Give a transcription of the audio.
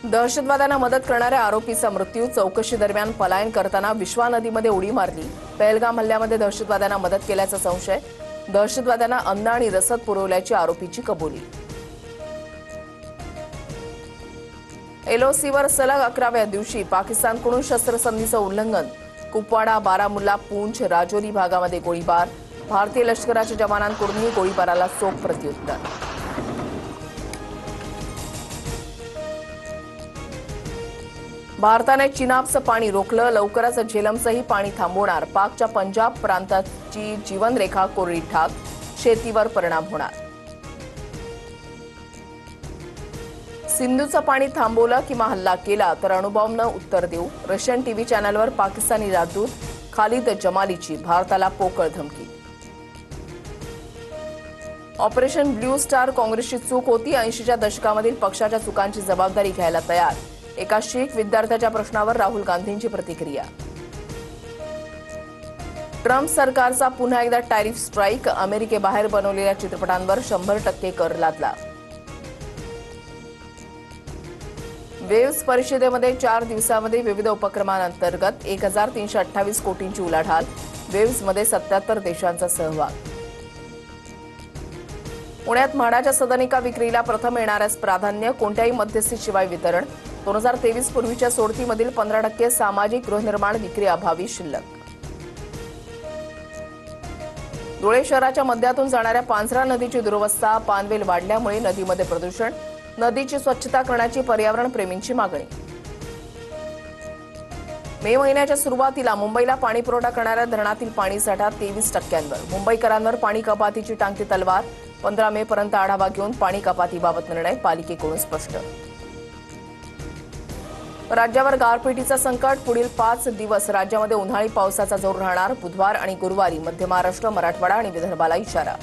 दहशतवाद्यांना मदत करणाऱ्या आरोपीचा मृत्यू. चौकशी दरम्यान पलायन करताना विश्वा नदीमध्ये उडी मारली. पहलगाम हल्ल्यामध्ये दहशतवाद्यांना मदत केल्याचा संशय. दहशतवाद्यांना अन्न आणि रसद पुरवल्याची आरोपीची कबुली. एलओसीवर सलग 11व्या दिवशी पाकिस्तानकडून शस्त्रसंधीचं उल्लंघन. कुपवाडा, बारामुल्ला, पूंछ, राजौरी भागामध्ये गोळीबार. भारतीय लष्कराच्या जवानांकडूनही गोळीबाराला चोख प्रत्युत्तर. भारताने चिनाबचं पाणी रोखलं. लवकरच झेलमचंही पाणी थांबवणार. पाकच्या पंजाब प्रांताची जीवनरेखा कोरडी ठाक. शेतीवर परिणाम होणार. सिंधूचं पाणी थांबवलं किंवा हल्ला केला तर अणुबॉम्बनं उत्तर देऊ. रशियन टीव्ही चॅनलवर पाकिस्तानी राजदूत खालिद जमालीची भारताला पोकळ धमकी. ऑपरेशन ब्ल्यू स्टार काँग्रेसची चूक होती. 80च्या दशकामधील पक्षाच्या चुकांची जबाबदारी घ्यायला तयार. एका शीख विद्यार्थ्याच्या प्रश्नावर राहुल गांधींची प्रतिक्रिया. ट्रम्प सरकारचा पुन्हा एकदा टॅरिफ स्ट्राईक. अमेरिकेबाहेर बनवलेल्या चित्रपटांवर 100% कर लादला. वेव्स परिषदेमध्ये 4 दिवसांमध्ये विविध उपक्रमांअंतर्गत 1328 कोटींची उलाढाल. वेव्समध्ये 77 देशांचा सहभाग. पुण्यात म्हाडाच्या सदनिका विक्रीला प्रथम येणाऱ्यास प्राधान्य. कोणत्याही मध्यस्थीशिवाय वितरण. 2023 पूर्वीच्या सोडतीमधील 15% सामाजिक गृहनिर्माण विक्री अभावी शिल्लक. धुळे शहराच्या मध्यातून जाणाऱ्या पांझरा नदीची दुरवस्था. पानवेल वाढल्यामुळे नदीमध्ये प्रदूषण. नदीची स्वच्छता करण्याची पर्यावरणप्रेमींची मागणी. मे महिन्याच्या सुरुवातीला मुंबईला पाणीपुरवठा करणाऱ्या धरणातील पाणीसाठा 23%. मुंबईकरांवर पाणी कपातीची टांगती तलवार. 15 मे पर्यंत आढावा घेऊन पाणी कपातीबाबत निर्णय. पालिकेकडून स्पष्ट. राज्यावर गारपिटीचं संकट. पुढील 5 दिवस राज्यामध्ये उन्हाळी पावसाचा जोर राहणार. बुधवार आणि गुरुवारी मध्य महाराष्ट्र, मराठवाडा आणि विदर्भाला इशारा.